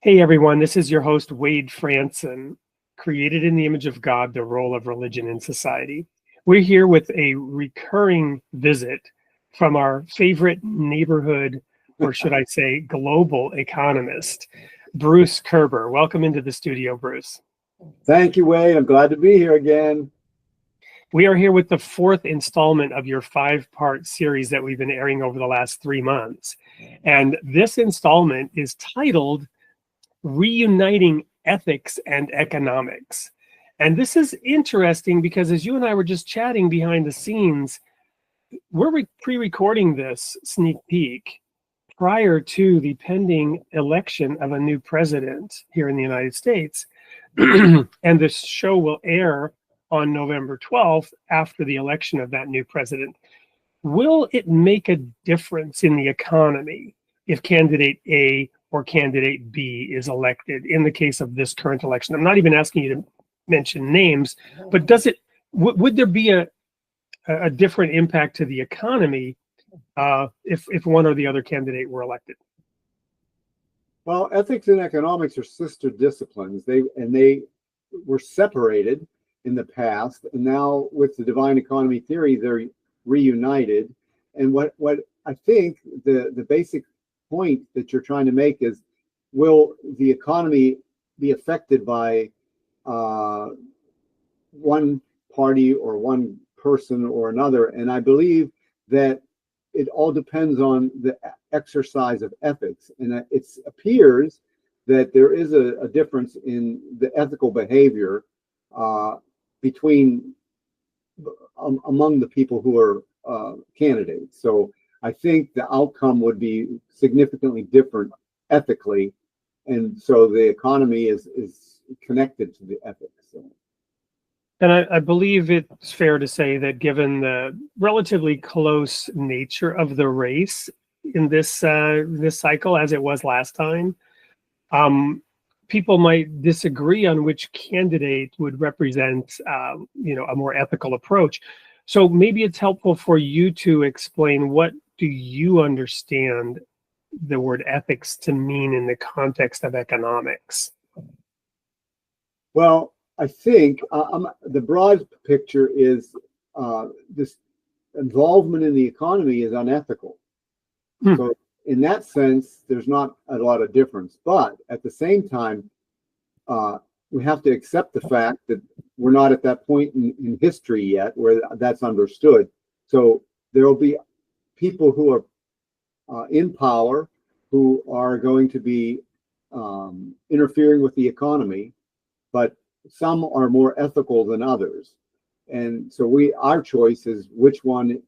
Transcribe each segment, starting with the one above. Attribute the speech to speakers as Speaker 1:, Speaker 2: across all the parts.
Speaker 1: Hey everyone, this is your host Wade Franson, created in the image of God, the role of religion in society. We're here with a recurring visit from our favorite neighborhood, or should I say global economist, Bruce Koerber. Welcome into the studio, Bruce.
Speaker 2: Thank you, Wade. I'm glad to be here again.
Speaker 1: We are here with the fourth installment of your 5-part series that we've been airing over the last 3 months. And this installment is titled Reuniting Ethics and Economics. And this is interesting because as you and I were just chatting behind the scenes, we're pre-recording this sneak peek prior to the pending election of a new president here in the United States. And this show will air on November 12th after the election of that new president. Will it make a difference in the economy if candidate A or candidate B is elected in the case of this current election? I'm not even asking you to mention names, but would there be a different impact to the economy if one or the other candidate were elected?
Speaker 2: Well, ethics and economics are sister disciplines. They were separated in the past, and now with the divine economy theory, they're reunited. And what I think the basic point that you're trying to make is, will the economy be affected by one party or one person or another? And I believe that it all depends on the exercise of ethics. And it appears that there is a difference in the ethical behavior among the people who are candidates. So I think the outcome would be significantly different ethically, and so the economy is connected to the ethics. So.
Speaker 1: And I believe it's fair to say that given the relatively close nature of the race in this cycle, as it was last time, people might disagree on which candidate would represent a more ethical approach. So maybe it's helpful for you to explain, what do you understand the word ethics to mean in the context of economics?
Speaker 2: Well, I think the broad picture is this involvement in the economy is unethical. So in that sense, there's not a lot of difference. But at the same time, we have to accept the fact that we're not at that point in history yet where that's understood. So there will be people who are in power who are going to be interfering with the economy, but some are more ethical than others. And so our choice is which one.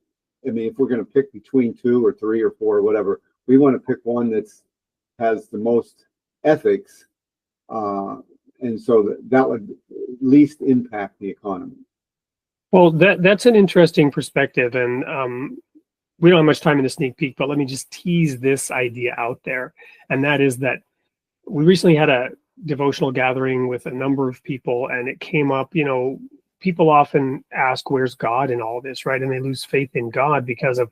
Speaker 2: I mean, if we're going to pick between 2 or 3 or 4 or whatever, we want to pick one has the most ethics, and so that would least impact the economy.
Speaker 1: Well, that's an interesting perspective, and we don't have much time in the sneak peek, but let me just tease this idea out there, and that is that we recently had a devotional gathering with a number of people, and it came up, people often ask, where's God in all this, right? And they lose faith in God because of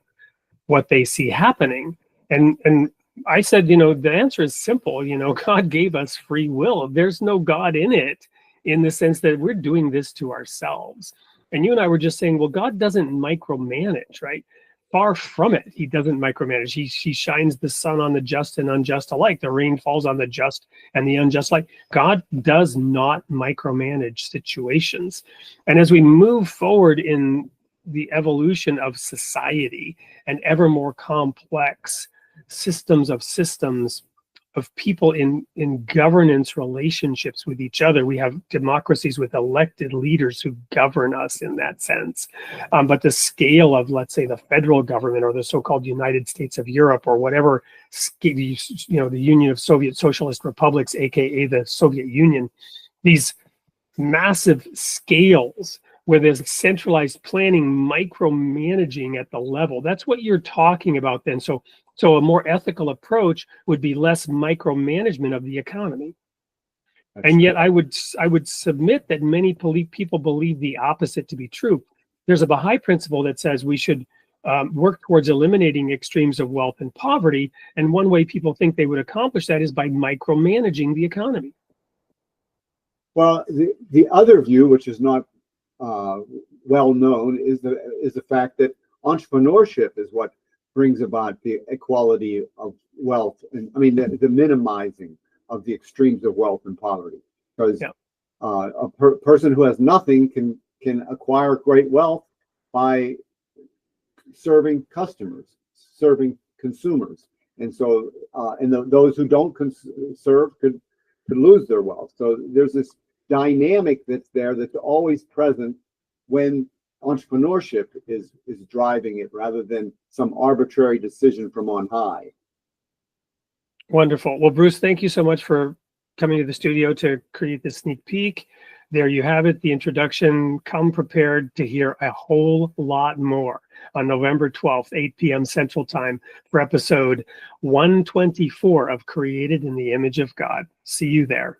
Speaker 1: what they see happening. And I said, the answer is simple. God gave us free will. There's no God in it, in the sense that we're doing this to ourselves. And you and I were just saying, well, God doesn't micromanage, right? Far from it. He doesn't micromanage. He shines the sun on the just and unjust alike. The rain falls on the just and the unjust alike. God does not micromanage situations. And as we move forward in the evolution of society and ever more complex systems of people in governance relationships with each other. We have democracies with elected leaders who govern us in that sense. But the scale of, let's say, the federal government or the so-called United States of Europe or whatever, the Union of Soviet Socialist Republics, aka the Soviet Union, these massive scales where there's centralized planning, micromanaging at the level. That's what you're talking about then. So a more ethical approach would be less micromanagement of the economy. And yet I would submit that many people believe the opposite to be true. There's a Baha'i principle that says we should work towards eliminating extremes of wealth and poverty. And one way people think they would accomplish that is by micromanaging the economy.
Speaker 2: Well, the other view, which is not well known, is the fact that entrepreneurship is what brings about the equality of wealth, and I mean the minimizing of the extremes of wealth and poverty. Because a person who has nothing can acquire great wealth by serving customers, serving consumers, and so those who don't serve could lose their wealth. So there's this dynamic that's there that's always present when entrepreneurship is driving it, rather than some arbitrary decision from on high.
Speaker 1: Wonderful. Well, Bruce, thank you so much for coming to the studio to create this sneak peek. There you have it, the introduction. Come prepared to hear a whole lot more on November 12th, 8 p.m. Central Time for episode 124 of Created in the Image of God. See you there.